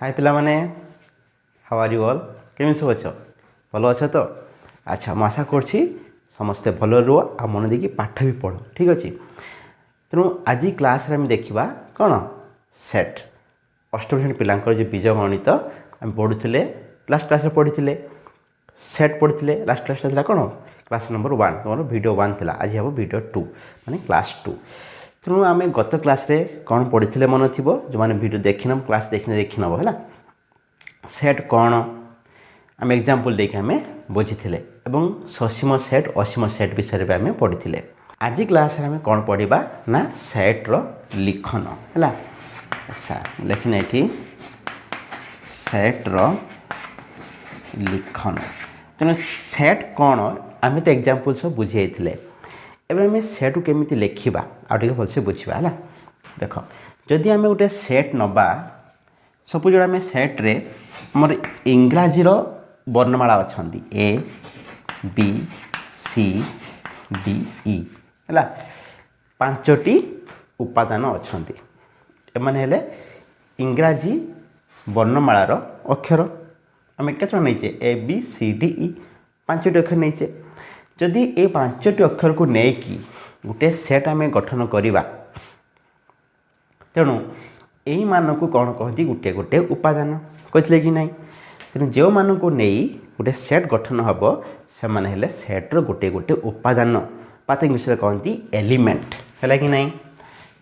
हाय पिला माने how are you all केमी सब अच्छ भल अच्छ तो अच्छा मुझे आशा कर समस्ते भल रुह आ मन देखिए पाठ भी पढ़ ठीक अच्छे तेणु आज क्लास रे देखा कौन सेट अष्टम श्रेणी पिलांकर जो बीज गणित आम पढ़ुले लास्ट क्लास पढ़ी सेट पढ़ी लास्ट क्लास था कौन क्लास नंबर 1 तुम वीडियो 1 थी आज हम वीडियो 2 माने क्लास 2 तेणु आम गत क्लास रे कौन पढ़ी मन थी जो मैंने वीडियो देखन क्लास देखी नब है सेट कौन आम एग्जाम्पल देखे आम बुझी एवं ससीम सेट असीम सेट विषय में आम पढ़ी आज क्लास रे आम कौन पढ़ा ना सेट्र लिखन है अच्छा लिखना ये सेट्र लिखन तेणु सेट कौन आम तो एग्जाम्पल सब बुझी एवं आम सेट केमी लिखा आगे भलसे बुझा है देख जदि आम गोटे सेट नवा सपोज आम सेट्रे मोर इंग्राजीर वर्णमाला अच्छा ए बी सी डी ई है 5टी उपादान अच्छा एमाने इंग्राजी वर्णमालार अक्षर आम केत नहींचे ए बी सी डी ई 5टी अक्षर नहींचे जदि ये 5टी अक्षर को लेकिन गोटे सेट आम गठन करवा तेणु यही मान को कौन कहती गोटे गोटे उपादान कहते कि ना तेणु जो मान को नहीं गोटे सेट गठन हम से मैंने सेट्र गोटे गोटे उपादान बात इंग्लीश कहती एलिमेंट है कि नहीं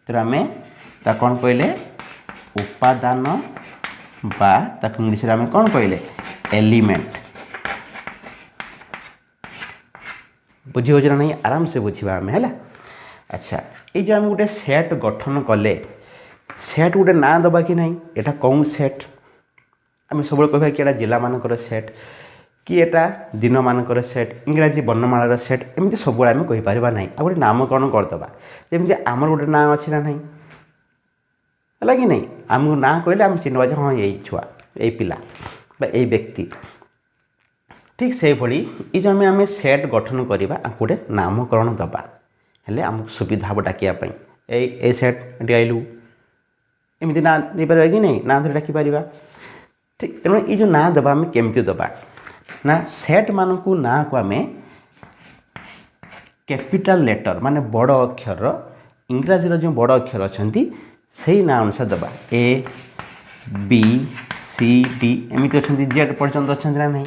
तेणु आम कौन कहले उपादान बा इंग्लीश आम कौन कहले एलिमेंट बुझी हो नहीं आराम से बुझा आम है अच्छा ये जो आम गोटे सेट गठन कले सेट गोटे ना दबा कि नहीं यहाँ कौन सेट आम सब कह कि जिला मानकर सेट कि एटा दिन मानकर सेट इंग्राजी वर्णमालार सेट एमती सब आम कहीपर ना आ गए नामकरण करदे जमी आमर गोटे ना अच्छी ना है कि नहीं आमको ना कहले आम चिन्हवा हाँ यही छुआ यही पिला यही व्यक्ति ठीक से भाई ये जो आम सेट गठन करवा गोटे नामकरण दबा हेले आमको सुविधा हम डाकियापाई ए सेट ये आइलु एमती ना दे पार कि नहीं ना धरी डाकिपर ठीक तेणु ये जो ना दबा आम केमती दबा ना सेट मान को ना को आम कैपिटल लेटर माने बड़ अक्षर इंग्राजी जो बड़ अक्षर अच्छा से ना अनुसार दबा ए बी सी डी एमती अच्छा जेड पर्यटन अच्छा ना नहीं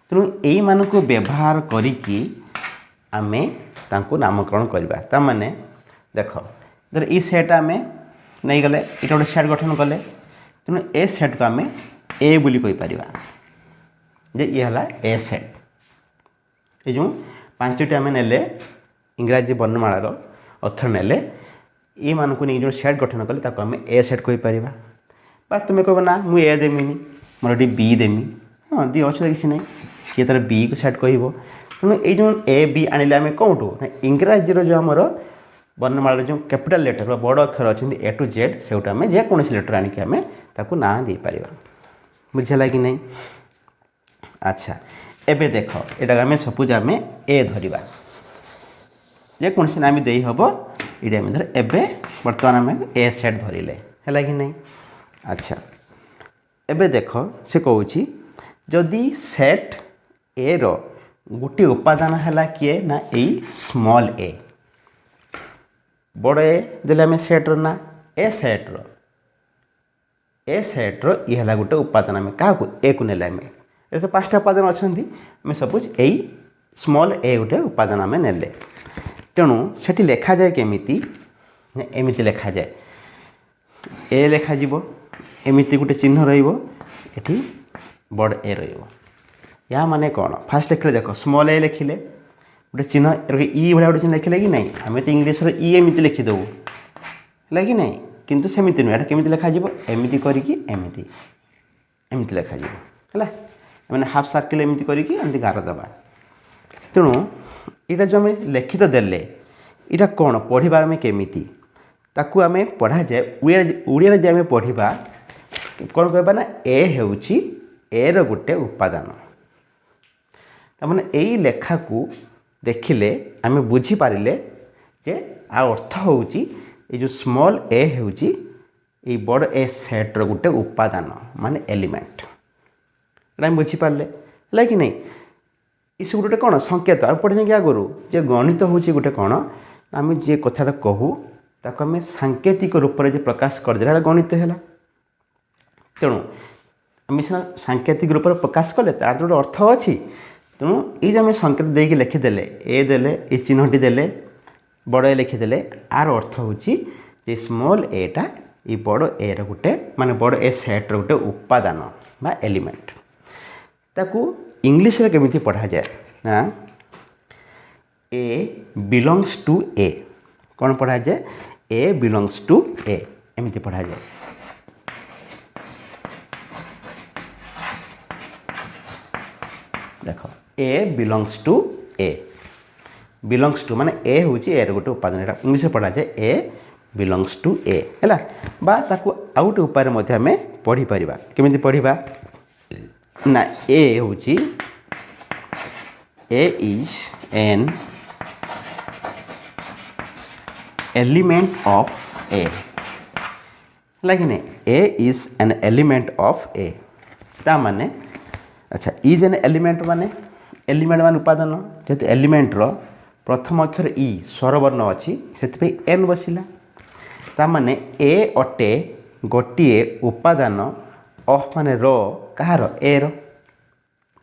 तेणु यही मान को व्यवहार करिकी आमे तांको नामकरण करवा ता माने देख धर ये सेट आम नहीं गले ये गोटे सेट गठन कले तेणु ए सेट को आम ए बोली कहि परिबा जे ये हला ए सेट ये जो 5टी आम नेले इंग्राजी वर्णमालार अक्षर नेले ये मान को नहीं जो सेट गठन कले ताको आम ए सेट कहि परिबा बा तुम कह ना मुझे ए देमिनी मोर ये बी देमी हाँ दी अच्छे किसी नहीं किए तार बी को सेट कह तेणु ये जो ए बी आनिले आम कौटू इंग्राजी जो आमर वर्णमाला जो कैपिटल लेटर बड़ अक्षर अच्छा ए टू जेड से आम जेकोसी लेटर आणिक आम ताकू ना दे पार बुझेगा कि नहीं अच्छा एबे देख यहाँ आम सपोज आम ए धरवा जेकोसी नाम दे हम ये आम धर एबे बर्तमान आम ए सेट धरले है कि नहीं अच्छा एबे देख से कौच जदि सेट ए रो गोटे उपादान है किए ना यही स्मॉल ए बड़ ए देले आम सेट्र ना ए सेट्र ये है गोटे उपादान आम क्या ए को नेले आम ये तो 5टा उपादान अच्छा आम सपोज यही स्मॉल ए गोटे उपादान आम नेले तेणु से लेखा जाए केमिति एमिति लेखा जाए ए लेखा जीवो एमिति गोटे चिन्ह रही बड़ ए रहा माने कौन फास्ट लिखले देख स्मॉल ए लिखिले गोटे चिन्ह ई भाया गोटे चिन्ह लिखिले कि नहीं आम तो इंग्लीश ई एमती लिखिदेव है कि नहीं किंतु सेमती नुह यहाँ केमी लिखा एमती करके एमती लिखा है मैंने हाफ सर्किल एमती करके गार दबा तेणु यहाँ जो आम लिखित देले यहाँ कौन पढ़ा आम केमी ताकू आम पढ़ा जाए ओडिया जब आम पढ़ा कौन कहबा ना ए हेउची ए रो गोटे उपादान तमाने यही लेखा को देखिले आम बुझी पारिले जे आ अर्थ होउची ये जो स्मॉल ए हेउची ये बड़ ए सेट्र गोटे उपादान माने एलिमेंट एटा हम बुझीपारे है कि नहीं ये सब गोटे कौन संकेत आ पढ़ने कि आगु जे गणित हूँ गोटे कौन आम जे कथाटा कहूँ ताको आम सांकेतिक रूप से प्रकाश करदे गणित है तेणु आम सीना सांकेतिक रूप से प्रकाश कले तार जो अर्थ अच्छी तेणु ये आम संकेत देकी लिखिदे ए देले ये चिन्हटी देले बड़ ए लिखिदे आर अर्थ हूँ स्मॉल एटा ये बड़ ए रोटे माने बड़ ए सेट्र गोटे उपादान बा एलिमेंट ताकू इंग्लिश रे केमिति पढ़ा जाए ना ए बिलोंग्स टू ए कौन पढ़ा जाए ए बिलोंग्स टू ए एमिति पढ़ा जाए देखो a belongs to A belongs to माने ए हूँ ए गोटे उपादान एटा इंग्लिश रे पढ़ा जाए ए बिलोंग्स टू ए है बा ताकू आउ गोटे उपाय मध्य आम पढ़ी पारिबा केमिति पढ़िबा ना ए हूँ ए इज एन एलिमेंट ऑफ ए कि नहीं ए इज एन एलिमेंट ऑफ ए ता माने अच्छा इज एन एलिमेंट माने उपादान जेहेतु एलिमेंट रो प्रथम अक्षर ई स्वरवर्ण अच्छी से एन बसिला ता माने ए अटे गोटे उपादान ऑफ माने रो कहार ए रो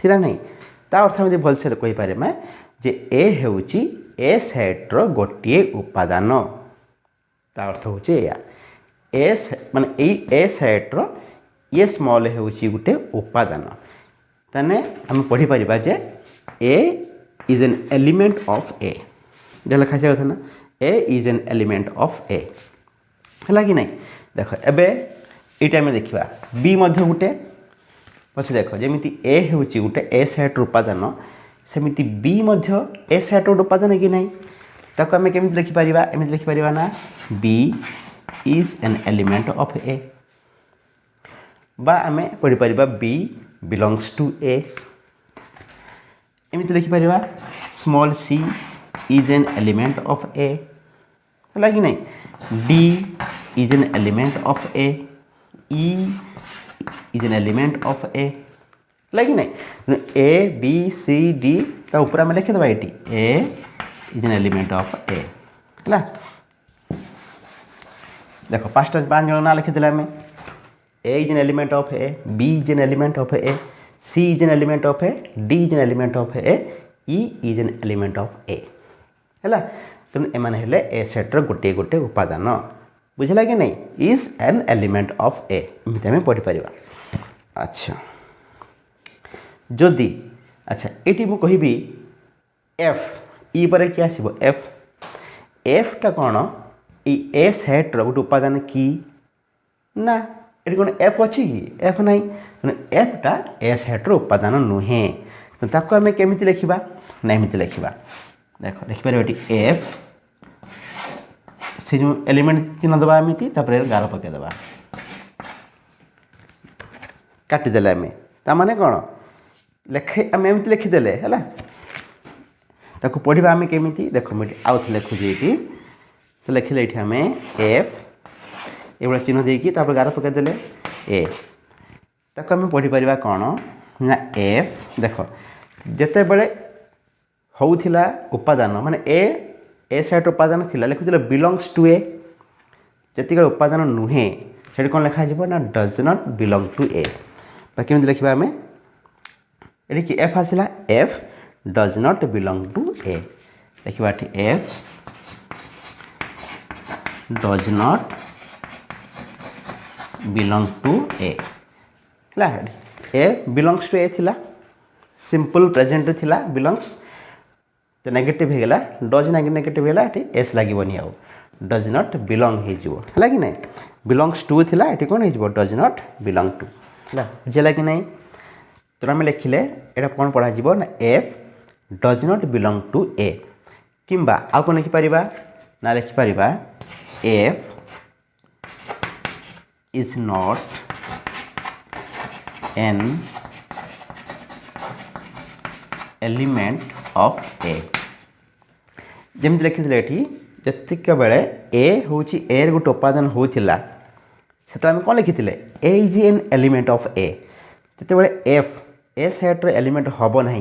ठीक नहीं ता अर्थ हम भलसे कहीपर मैं जे ए हूँ ए सेट्र गोटे उपादान ता अर्थ हूँ या ए माने ए सेट्र ये स्मॉल हूँ गोटे उपादान ताने हम पढ़ी पारिबा जे a is an element of A जे लिखा जाए कथा ना a is an element of A है कि नहीं देख एबे ये आम देखा बी मध्य गोटे पछे देख जमी ए हूँ गोटे ए सेट्र उपादान सेमती बी मध्य ए सेट्र उपादान कि नहीं ताको आम केमिति लिखिपर एमती लिखिपर ना b is an element of A बा आम पढ़ी पार बी बिलोंग्स टू ए एमती लिखिपर small c is an element of A है कि नहीं d is an element of A e is an element of A लगे नहीं ए बी सी डी ता ऊपर आम लिखिदेवा ये a is an element of A है देख पाँच जन ना लिखिदे आम a is an element of A b is an element of A c is an element of A d is an element of A e is an element of A है तेणु M A सेट्र गोटे गोटे उपादान बुझला कि नहीं is an element of ए एमती आम पढ़ी पार अच्छा जदि अच्छा ये मुझे कहि एफ ई पर क्या आसो एफ एफटा कौन ए सेट्र गोटे उपादान कि ना ये कौन एफ अच्छी कि एफ ना एफटा ए सेट्र उपादान नुहे तो ताको आम केमिति लिखिबा ना एमती लिखिबा देख लिखिपर ये एफ से जो एलिमेंट चिन्ह दबा एमती गार पकईदेवा काटिदेले आम ताने कौन लेखे आम एमती लिखिदेले है ताको पढ़ा आम केमिति देख मुझे आउ थे लिखुची ये तो लिखिले ये आम एफ ये चिन्ह देकी गार पकईदेले ए ताको आम पढ़ी पार कौन ना एफ देख जिते बड़े होउथिला उपादान माने ए सेट उपादान थिला लिखुथिला बिलोंग्स टू ए जतिक उपादान नुहे से कौन लिखा ना does not belong to A बाकी लिखा आम ये कि एफ आसला f does not belong to A लिखा f does not belong to A belongs to A थिला सिंपल प्रेजेंट थिला बिलोंग्स तो नेगेटिव हो गला डज नेगेटिव है ये एस लगनी आउ डज नॉट बिलोंग है कि नहीं बिलोंग्स टू थिला ये कौन हो डज नॉट बिलोंग टू है बुझेगा कि नहीं तो आम लिखिले यहाँ कौन पढ़ा ना f does not belong to A किंबा आउ कौन लिखिपर ना लिखिपर f is not an element of A जमी लिखी ये जतिक बेले ए हूँ ए गोटे उपादान होता से आम कौन लिखी ए इज एन एलिमेंट ऑफ ए जिते एफ ए सेट्र एलिमेंट हम ना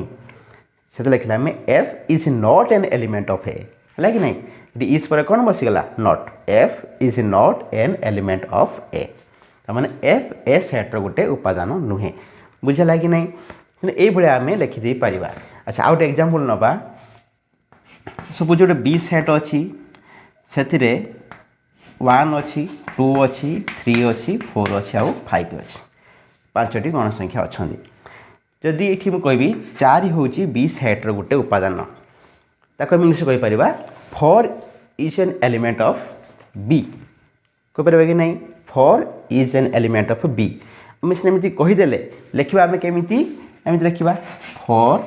से लिखला आम f is not an element of A है कि नहीं ये इज पर कौन बसीगला not f is not an element of A तार एफ ए सेट्र गोटे उपादान नुहे बुझेगा कि नहीं ये आम लिखिदे पार। अच्छा आउ गोटे एग्जांपल नवा सपोज गोटे बी सेट अच्छी से 1 अच्छी 2 अच्छी 3 अच्छी 4 अच्छी आउ 5 अच्छी 5टी गण संख्या अच्छा जदि ये मुझे 4 हूँ बी सेट्र गोटे उपादान ताको आम इंग्लिश कहीपर 4 is an element of B कहीपर कि नहीं 4 is an element of B आम सीमित कहीदेले लिखा आम केमी एमती लिखा 4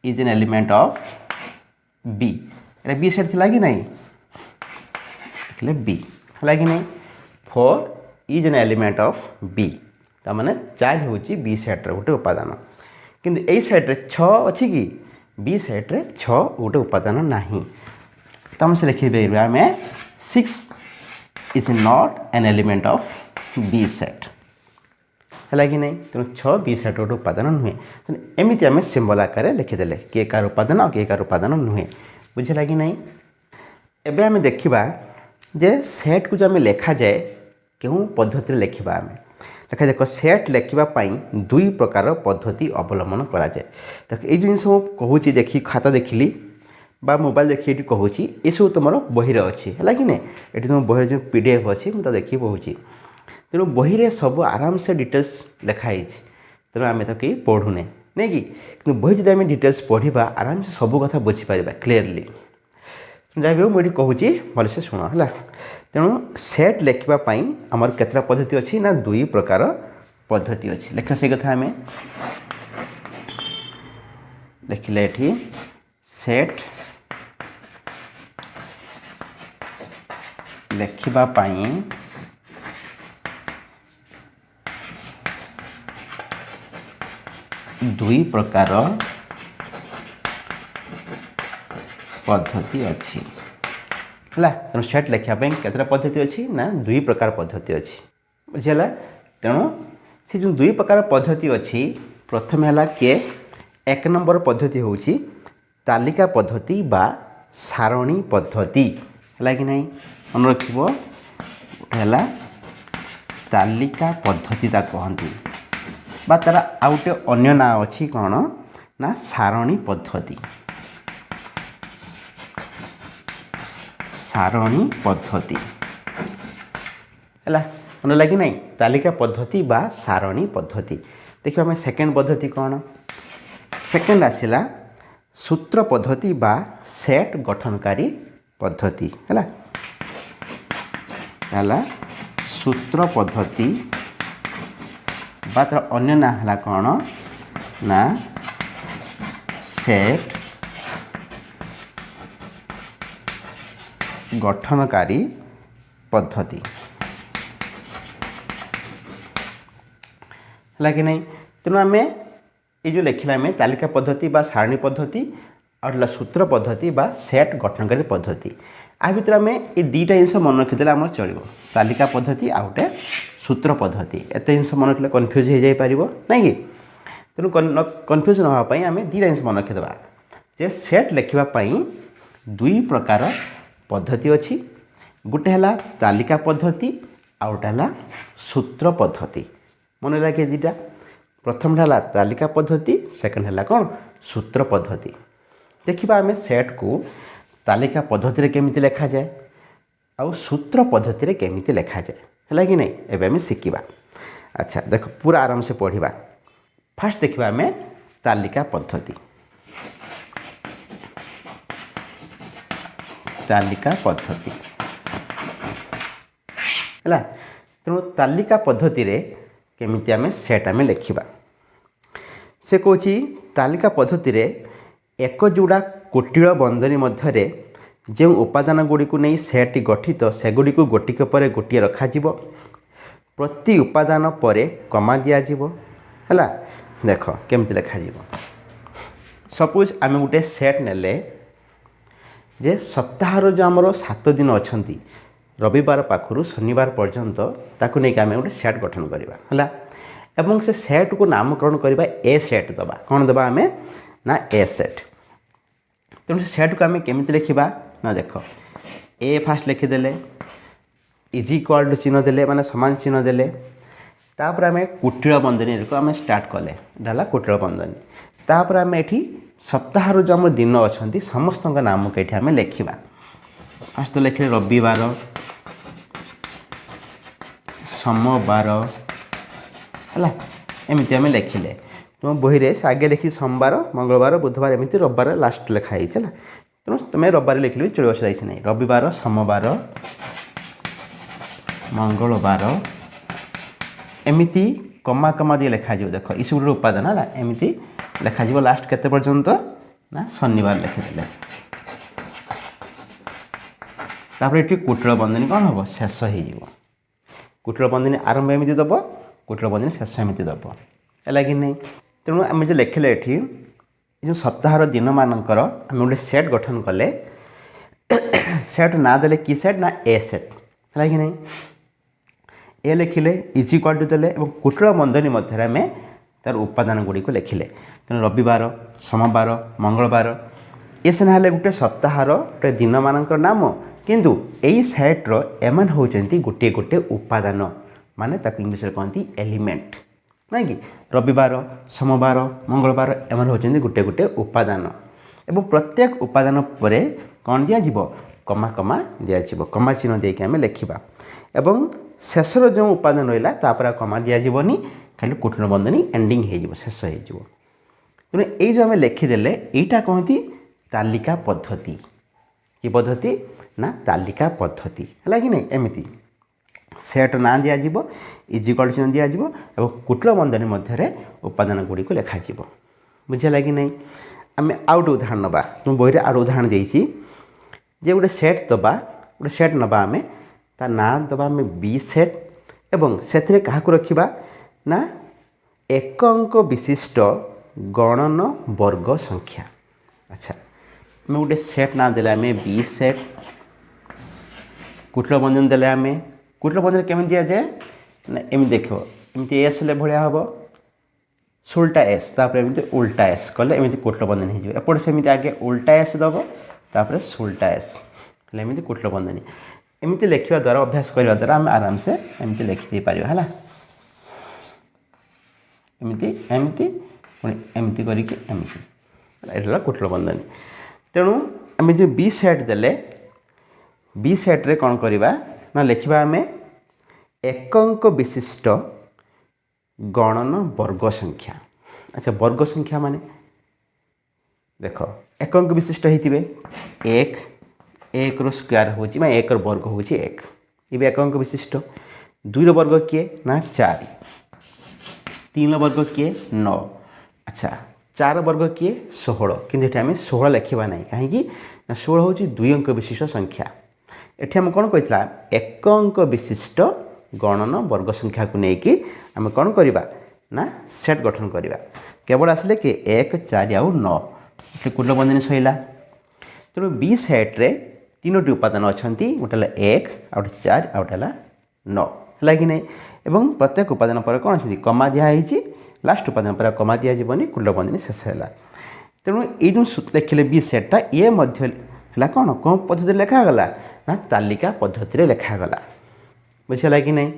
is an element of B B set थी कि नहीं लिखले बी है कि नहीं 4 is an element of B ताने 4 हूँ बी सेट्र गोटे उपादान किंतु यही सेट्रे 6 अच्छी कि बी सेट्रे 6 गोटे उपादान ना तो से लिखे आम 6 is not an element of B set है कि नहीं तेणु 6 बी सेट गोटे उपादान नुहे तेणु एमती आम सिंबल आकार लिखिदेले किए कार उपादान और किए कार उपादान नुहे बुझेगा कि नहीं। एबे आम देखा जे सेट को जो आम लिखा जाए क्यों पद्धति लिखा आम देखा देख सेट लिखापी 2 प्रकार पद्धति अवलम्बन कराए देख ये जिन कहूँ देखी खाता देखिली बा मोबाइल देखिए ये कहूँ ये सब तुम बही अच्छी है कि नहीं ये तुम बही जो PDF अच्छी मुझे देखिए कहूँ तेणु बही रे सब आराम से डिटेल्स लिखाई तेणु आम तो कहीं पढ़ुने नहीं कि बही जब आम डिटेल्स पढ़ा आराम से सब कथा बुझीपर क्लीयरली जहाँ भी मुझे कहूँ भलसे शुण है तेणु सेट लिखापी आमर केतटा पद्धति अच्छी ना 2 प्रकार पद्धति अच्छी लिख से कथा आम लिखले ये सेट लिखापी 2 प्रकार पद्धति अच्छी है तेणु सेट लिखापी केतटा पद्धति अच्छी ना 2 प्रकार पद्धति अच्छी बुझेगा तेणु से जो 2 प्रकार पद्धति अच्छी प्रथम है किए 1 नंबर पद्धति हूँ तालिका पद्धति बा सारणी पद्धति है कि नहीं मन रखिबो है तालिका पद्धति कहती बा तार आउटे अन्य ना अच्छी कौन ना सारणी पद्धति सारणी पद्धति है मन लगे नहीं तालिका पद्धति बा सारणी पद्धति देखिए आम सेकेंड पद्धति कौन सेकेंड आसला सूत्र पद्धति बा सेट गठनकारी पद्धति है सूत्र पद्धति बा तार अन्य ना है कौन ना सेट गठनकारी पद्धति है कि नहीं तेणु आम ये जो लिखला आम तालिका पद्धति बा सारणी पद्धति और सूत्र पद्धति बा सेट गठनकारी पद्धति आ भर आम ये 2टा जिन मन रखीदे आम चलो तालिका पद्धति आ गए सूत्र पद्धति एत जिन मन रखिले कन्फ्यूज हो जापर ना कि तेणु कन्फ्यूज नापी आम 2टा जिन मन रखीदे जे सेट लिखापी 2 प्रकार पद्धति अच्छी गोटे है तालिका पद्धति आ गोटे है सूत्र पद्धति मन लगे 2टा प्रथम है तालिका पद्धति सेकेंड है कौन सूत्र पद्धति देखा आम सेट को तालिका पद्धति केमिति लिखा जाए आउ सूत्र पद्धति केमिति लिखा जाए है कि नहीं एबे आम शिखा। अच्छा देख पूरा आराम से पढ़ा फास्ट देखा आम तालिका पद्धति तालिका पद्धति है तेणु तालिका पद्धति केमिति आम सेट आम लिखा से कौची तालिका पद्धति एक जोड़ा कोटिल बंधनी मध्य जो उपादान गुड़ी को नहीं सेट गठित सेगुड़ी को गोटिक पर गोटे रखाजिब प्रति उपादान पर कमा दिज्व है देख केमती लिखा सपोज आम गोटे सेट नेले जे सप्ताहर जो आमर 7 दिन अच्छा रविवार पाखु शनिवार पर्यंत ताकू नहीं आम गोटे सेट गठन करवा है एवं से सेट को नामकरण करवा ए सेट दबा कौन दबा आम ना ए सेट तेणु से सेट को आम केमी लिखा ना देख ए फास्ट लिखिदेले इज इक्वाल टू चिन्ह देले माने समान चिन्ह देले तापर आम कुटिल बंधनी को आम स्टार्ट कले डाला कुटिल बंधनी तापर आम ये सप्ताह जो आम दिन अच्छा समस्त नाम को ये आम लिखा फास्ट तो लिखे रविवार सोमवार है एमती आम लिखिले तुम बही रे आगे लिखी सोमवार मंगलवार बुधवार एमती रविवार लास्ट लिखाई है तेणु तुम्हें रविवार लिखिले चलो असुविधा नहीं रविवार सोमवार मंगलवार एमती कमा कमा दिए लिखा देख इस गोटे उपादान है एमती लिखा लास्ट केते पर्यंत ना शनिवार लिखिदेले तापर ये कुटिल बंधनी कौन हम शेष हो कुटिल बंधनी आरंभ एमती दब कुटिल बंधनी शेष एमती दब है कि नहीं तेणु आम जो लिखिले ये जो सप्ताह दिन मानकर आम गोटे सेट गठन कले सेट ना देले कि सेट ना ए सेट है कि नहीं ए लिखिले इज इक्वाल टू देले और कुटिल बंधनी मध्य आम तार उपादान गुड़िक लिखिले तेणु रविवार सोमवार मंगलवार ये सीना गोटे सप्ताहर गोटे दिन मानकर नाम किंतु यही सेट्र एमान होती गोटे गोटे उपादान माने ताक इंग्लिश कहती एलिमेंट ना कि रविवार सोमवार मंगलवार एमान होती गोटे गोटे उपादान एवं प्रत्येक उपादान पर कौन दिज्व कमा कमा दिज्व कमा चिन्ह देके आम लिखा एवं शेषर जो उपादान रहा तापर कमा दिज्वनी खाली कुटिल बंधनी एंडिंग हो शेष हो तेणु ये जो आम लिखिदेले यहाँ कहती तालिका पद्धति कि पद्धति ना तालिका पद्धति है कि नहीं एमती सेट ना दिज्व इजिकल चिन्ह दिज्व और कुटिल बंधनी मध्य उपादान गुड़िक लिखा बुझेगा कि नहीं आम आउ गोटे उदाहरण नवा तुम बही आउ उदाहरण देती जे गोटे सेट दबा गोटे सेट नवा आम ता ना दबा आम बी सेट एवं से क्या रखा ना एक अंक विशिष्ट गणन वर्ग संख्या अच्छा आम गोटे सेट ना देले आम बी सेट कुटिल बंधन देले आम कुटिल बंधन केमी दि जाए ना एम देख एमती एस ले भाया हम सुल्टा एस तापर एमती उल्टा एस कले एमती कुटिल बंधन हो एपटे सेमती आगे उल्टा एस दब तापर सुल्टा एस एमती कुटिल बंधनी एमती लिखा द्वारा अभ्यास करने द्वारा आम आराम से एमती लिखिदे पार है एमती एमती एमती करके एमती कुटिल बंधनी तेणु आम जो बी सेट देले बी सेट्रे कौन करवा ना लिखा आम एक अंक विशिष्ट गणन वर्ग संख्या अच्छा वर्ग संख्या माने देख एक अंक विशिष्ट होते एक एक स्क्वायर हो एक वर्ग हो एक ये एक अंक विशिष्ट दुई वर्ग किए ना 4 3 वर्ग किए 9 अच्छा 4 वर्ग किए 16 किंतु आम 16 लिखा ना कहीं 16 हूँ 2 अंक विशिष्ट संख्या एठी हम कौन कहला एक अंक विशिष्ट गणन वर्ग संख्या को लेकिन आम कौन करवा ना सेट गठन करवा केवल आसिले कि 1 4 आउ 9 कुटिल बंधनी सैला तेणु बी सेट्रे 3टी उपादान अच्छा गोटे 1 आ 4 आ 9 है कि नहीं एवं प्रत्येक उपादान पर कौन अच्छी कमा दिखाई लास्ट उपादान पर कमा दिज्वनी कुटिल बंधनी शेष है तेणु ये जो लिखिले बी सेट्टा ये है कौन कौन पद्धति लिखागला ना तालिका पद्धति लिखागला बुझेगा कि नहीं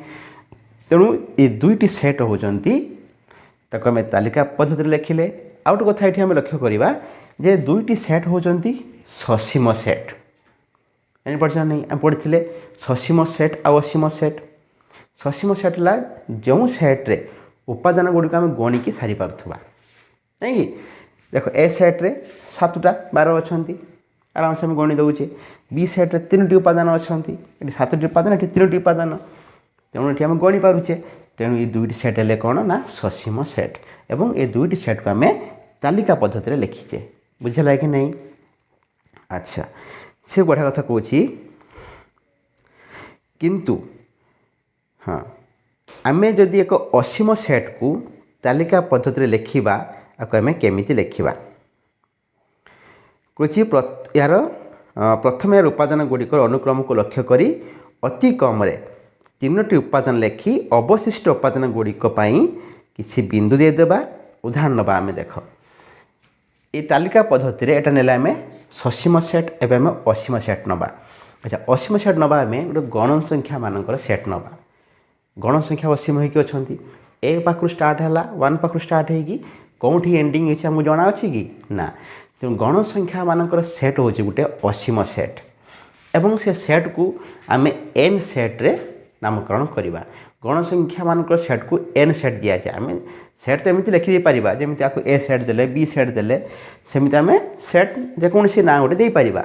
तेणु ये दुईटी सेट होती आम तालिका पद्धति लिखिले आउ गोटे कथा ये लक्ष्य करवा जे दुईटी सेट होती ससीम सेट जापर नहीं आम पढ़ी ससीम सेट आ असीम सेट ससीम सेट है जो सेट्रे उपादान गुड़िक आम गणिकी सारी पार्थुवा नहीं देख ए सेट्रे 7टा 12 अच्छा आराम से गणि दौचे बी सेट्रे 3टी उपादान अच्छा 7टी उपादान ये 3टी उपादान तेणु ये आम गणि पारुचे तेणु ये दुईटी सेट है कौन ना ससीम सेट एवं ये दुईटी सेट को आम तालिका पद्धति लिखीचे बुझेगा कि नहीं अच्छा से बढ़िया कथा कौची किंतु हाँ आम जदि एक असीम सेट को तालिका पद्धति लिखा आपको आम केमिति लिखा कौची यार प्रथम यार उपादान गुड़िक अनुक्रम को लक्ष्य करी अति कम तीनोटी उपादान लेखि अवशिष्ट उपादान गुड़िक किसी बिंदु देदेबा। उदाहरण नवा आम देख ये तालिका पद्धति एटा नेला आम ससीम सेट एवं आम असीम सेट नवा। अच्छा असीम सेट नवा आम गोटे गण संख्या मानकर सेट नवा। गण संख्या असीम होगी अच्छा ए पाखु स्टार्ट है 1 पाखु स्टार्ट होगी कौटी एंडिंग होती आमको जना अच्छी कि ना। तेणु गण संख्या मानकर सेट हूँ गोटे असीम सेट एवं से सेट को आम एन सेट रे नामकरण करवा। गण संख्या मानकर सेट को एन सेट दि जाए। आम सेट तो एमती लिखिदे पारिबा जमी आपको ए सेट देले बी सेट देले सेमती आम सेट जेकोसी ना गोटे दे पारिबा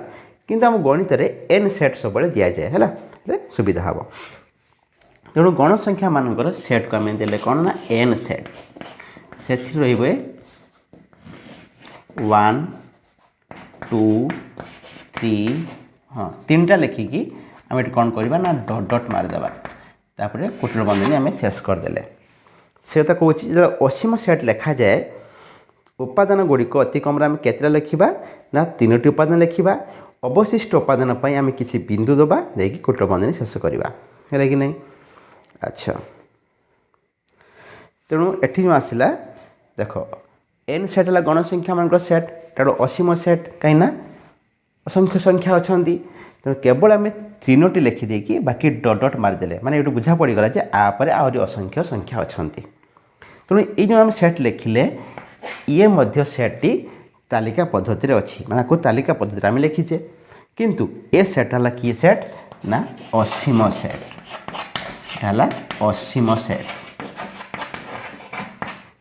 किंतु आम गणित एन सेट सब दि जाए है सुविधा हम। तेणु गण संख्या मानकर सेट को आम देले कौन ना एन सेट से 1 2 3 हाँ 3टा लिखिकी आम ये कौन करवा ना डट डट मारिदेवा तापर कुटिल बंधनी आम शेष करदे से कौच जो असीम सेट लिखा जाए उपादान गुड़िक अति कम आम केतटा लिखा ना 3टी उपादान लिखा अवशिष्ट उपादान आम किसी बिंदु दबा देखिए कुटिल बंधनी शेष करवा है कि नहीं। अच्छा तेणु एठी आसला देख एन सेट है गण संख्या मान सेट तार असीम सेट कहीं असंख्य संख्या अच्छा तेणु केवल आम 3टी लिखिदे कि बाकी डट डट मारिदेले माने ये बुझा पड़गला जे आपर आहरी असंख्य संख्या अच्छा। तेणु ये जो आम सेट लिखिले ये मध्य सेटटी तालिका पद्धति अच्छी माने को तालिका पद्धति आम लिखीचे किंतु ए सेट है कि सेट ना असीम सेट है असीम सेट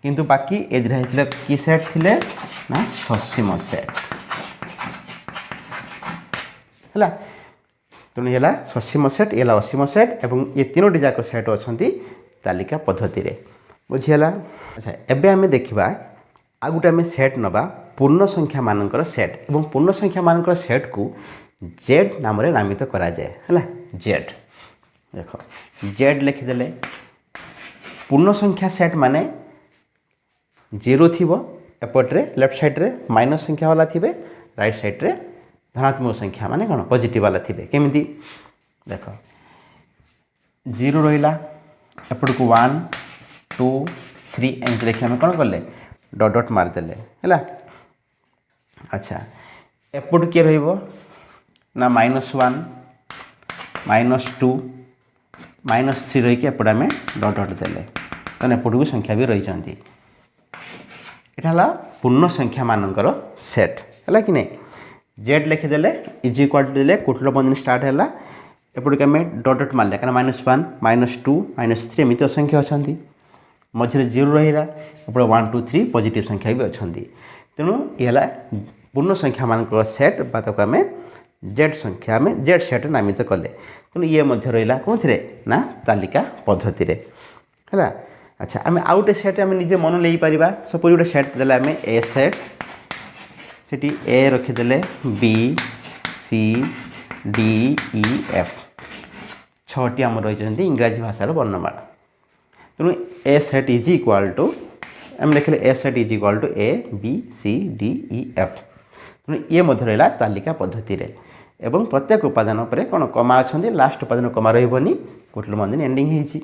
किंतु बाकी एदिरा कि सेट थिले ना ससीम सेट है। तेणु ये ससीम सेट ये असीम सेट एवं ये 3टी जाक सेट अच्छा तालिका पद्धति बुझीगला। अच्छा एबे आम देखा आ गोटे आम सेट नवा पूर्ण संख्या मानकर सेट एवं पूर्ण संख्या मानकर सेट को जेड नाम नामित करा जाए है जेड। देख जेड लिखिदेले पूर्ण संख्या सेट माने 0 थी एपट्रे लेफ्ट साइड्रे माइनस संख्या वाला थे राइट साइड्रे धनात्मक संख्या माने कौन पॉजिटिव वाला थे केमिति देख 0 रहा एपट को 1 2 3 एमती देखिए आम कौन कले डट डट मारिदेले है। अच्छा एपट किए ना -1 -2 -3 रही एपट आम डट डट देले तेना एपट को संख्या भी रही है पूर्ण संख्या मानकर सेट है कि नहीं। जेड लिखिदेले इज इक्वाल टू देले कुटिल बंधनी स्टार्ट है एपट आम डट डट मारे क्या -1 -2 -3 एमती असंख्य अच्छा मझे 0 रहा एपट 1 2 3 पॉजिटिव संख्या भी अच्छा तेणु ये पूर्ण संख्या मानकर सेट बात आम जेड संख्या आम जेड सेट नामित कले तेणु ये रहा कौन ना तालिका पद्धति है। अच्छा आम आउ गोटे सेट आम निजे मन ले पार सपोज गोटे सेट देला आम ए सेट सेटी ए रखीदे B C D E F 6टी आम रही इंग्राजी भाषार वर्णमाला। तेणु A set is equal to आम लिखले A set is equal to A B C D E F. तेणु ये रहा तालिका पद्धति एवं प्रत्येक उपादान पर कौन कमा अच्छा लास्ट उपादान कमा रही कुटिल बंधनी एंडिंग होती।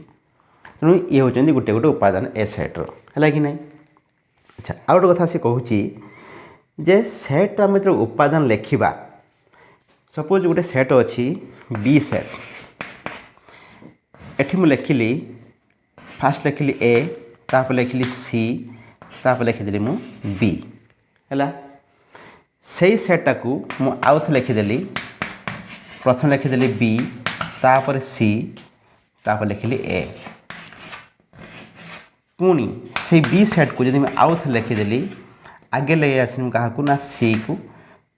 तेणु ये हूँ गोटे गोटे उपादान ए सेट्र है कि नहीं। अच्छा आउ गोटे कथा से कहूँ जे सेट आम जो उपादान लिखा सपोज गोटे सेट अच्छी बी सेट एठी मु लिखिली फास्ट लिखिली ए तापर लिखिली सी तापर लिखिदेली मु बी है से सेटा को मु आउ थे लिखिदेली प्रथम लिखिदेली बी तापर सी तापर लिखिली ए पुणी से बी सेट को जब आउ थे लिखिदेली आगे लगे आसनी क्या ना सी को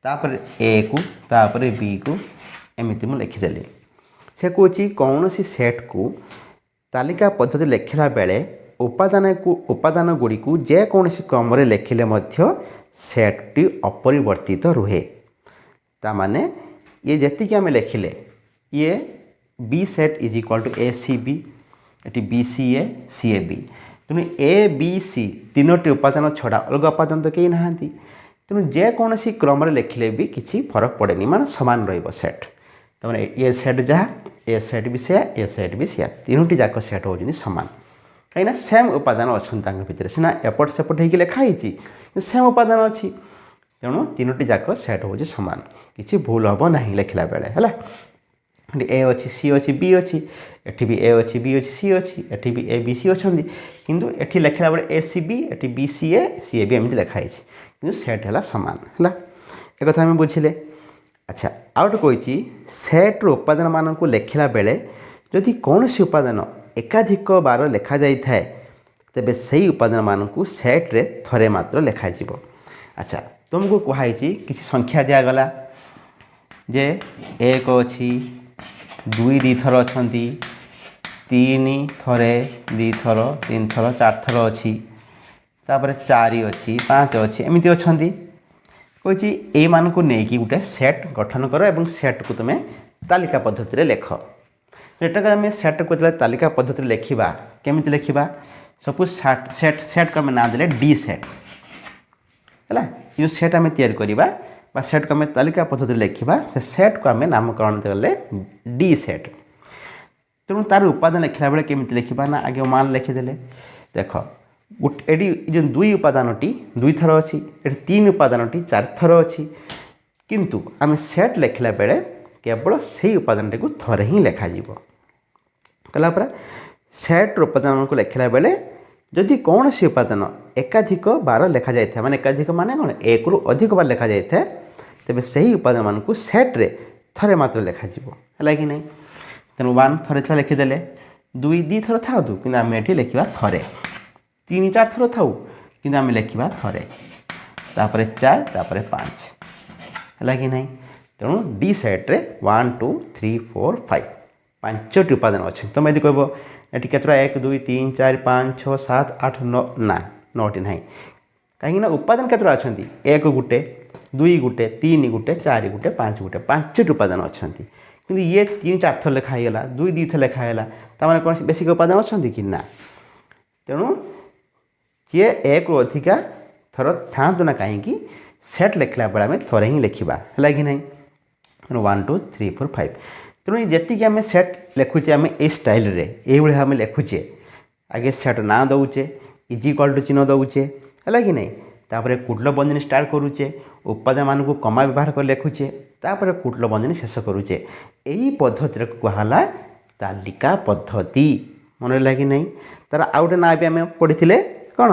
तापर ए को तापर बी को एमती मुझे लिखिदेली से कौच कौन सी सेट को तालिका पद्धति लिखला बेले उपादान गुड़ी को जेकोसी क्रम लिखिले सेटटी अपरिवर्तित रुहे ताने ये जी आम लिखिले ये B set is equal to A C B ये बी सी ए बी तेणु ए बी सी 3टी उपादान छड़ा अलग उपादान तो कहीं ना तेणु जेकोसी क्रम लिखिले भी किसी फरक पड़ेनि मान सामान रही सेट तमाने ए सेट जहाँ ए सेट भी से ए सेट भी से तीनोटी जाक सेट होती सामान कहीं सेम उपादान अच्छा भितर सीना एपट सेपट हो लिखाई सेम उपादान अच्छी तेणु तीनोटी जाक सेट हो सामान किसी भूल हम ना लिखला बेले है ए अच्छी सी अच्छी बी अच्छी एटी भी ए अच्छी बी अच्छी सी अच्छी एटी भी ए बी सी अच्छा किंतु एटी लिखला बेले ए सी बी एटी बी सी ए बी एमती लिखाई कि सेट है सामान है एक कथा आम बुझिले। अच्छा आउट कही सेट्र उपादान मान को लिखला बेले जदि कौन सी उपादान एकाधिक बार लिखा जाए तेबे सही उपादान मान को सेट्रे थरे मात्र लिखाई। अच्छा तुमको कहुई किसी संख्या दिगला जे एक अच्छी दुई दी थर अच्छा तीन थरे दी थर तीन थर चार थर अच्छी तापर चारि अच्छी पाँच अच्छी एमती अच्छा कही ये मान को लेकिन गोटे सेट गठन कर और सेट को तुम्हें तालिका पद्धति लिख एटा आम सेट को जो तालिका पद्धति लिखा केमी लिखा सपोज सेट सेट को आम ना दे डी सेट है जो सेट आम या सेट को आम तालिका पद्धति लिखा से सेट को आम नामकरण देले डी सेट तेणु तार उपादान लिखला बेले केमी लिखा ना आगे मान लिखिदेले देख गोटे जो दुई उपादानटी दुई थर अच्छी ये तीन उपादानटी चार थर अच्छी किंतु आम सेट लिखला बेले केवल से उपादान को थरे ही लिखा कलापर सेट्र उपादान को लिखला बेले जदि कौन सी उपादान एकाधिक बार लिखा जाए माने एकाधिक माने कौन एक रु अधिक बार लिखा जाए तेबे सही उपादान मान को सेट्रे थरे मात्र लिखा है कि नहीं तेणु वन थरे था लिखिदेले दुई दी थर था कि आम ये लिखा थरे तीन चार थर था कि आम लिखा थरे तापर चार तापर पाँच है कि नहीं तेणु डी सेट्रे 1 2 3 4 5 पांचटी उपादान अच्छे तुम यदि कह ये केतरा 1 2 3 4 5 6 7 8 9 ना 9टी ना कहीं उपादान केतरा अच्छा एक गुटे दुई गुटे तीन गुटे चार गुटे गुटे पांचटी उपादान अच्छा कि ये तीन चार थर लिखाईगला दुई दी थर लिखाईगला तमाने कौन बेसिक उपादान अच्छा कि ना तेणु किए एक रु अधिका थर था ना कहीं सेट लिखला बेले आम थरे ही लिखा है कि नहीं 1 2 3 4 5 तेणु जी आम सेट लिखुचे आम ए स्टाइल रे ये आम लिखुचे आगे सेट ना दौचे इजिकल टू चिन्ह दौचे है कि नहीं तापर कुटल बंधनी स्टार्ट करुचे उपादान मान को कमा व्यवहार कर लिखुचे तापर कुटल बंधनी शेष करुचे यही पद्धति कहला तालिका पद्धति मन रहा कि नहीं तार आउ गए ना भी आम पढ़ी कौन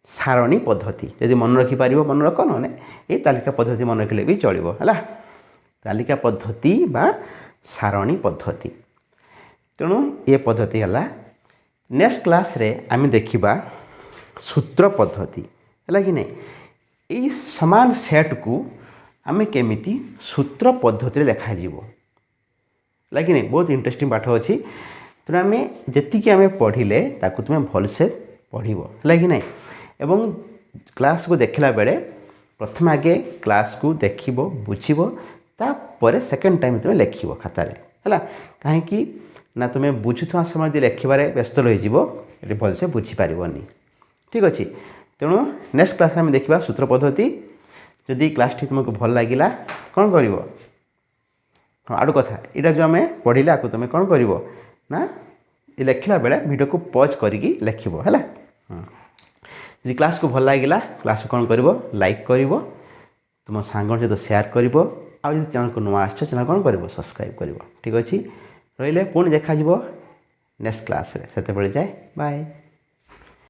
सारणी पद्धति यदि मन रखिपार मन रख ना ये तालिका पद्धति मन रखिले भी चलो है तालिका पद्धति बा सारणी पद्धति तेणु ये पद्धति है नेक्स्ट क्लास रे आम देखा सूत्र पद्धति है कि नहीं ये समान सेट को आम केमिति सूत्र पद्धति लिखा है कि नहीं बहुत इंटरेस्टिंग पाठ अच्छी तेणु आम जी आम पढ़ले ताकू तुम्हें भलसे पढ़ है कि नहीं एवं क्लास को देखला बेले प्रथम आगे क्लास को देख बुझब तापर सेकेंड टाइम तुम्हें लिख खातार है कहीं ना तुम्हें बुझुवा समय लिखार व्यस्त रही भलसे बुझीपारनी ठीक अच्छे तेणु नेक्स्ट क्लास में देखा सूत्र पद्धति जदि क्लास टी तुमको भल लगे कौन कर आड़ कथा यहाँ जो आम पढ़ला आपको तुम कौन कर ना ये लिखला बेले वीडियो को पॉज करके लिख है यदि क्लास को भल लगे क्लास को कौन कर लाइक कर तुम सांग सहित सेयार कर आदि चैनल को नुआ आस चैनल कौन कर सब्सक्राइब कर ठीक अच्छे रही पुणी देखा नेक्स्ट क्लास से जाए बाय।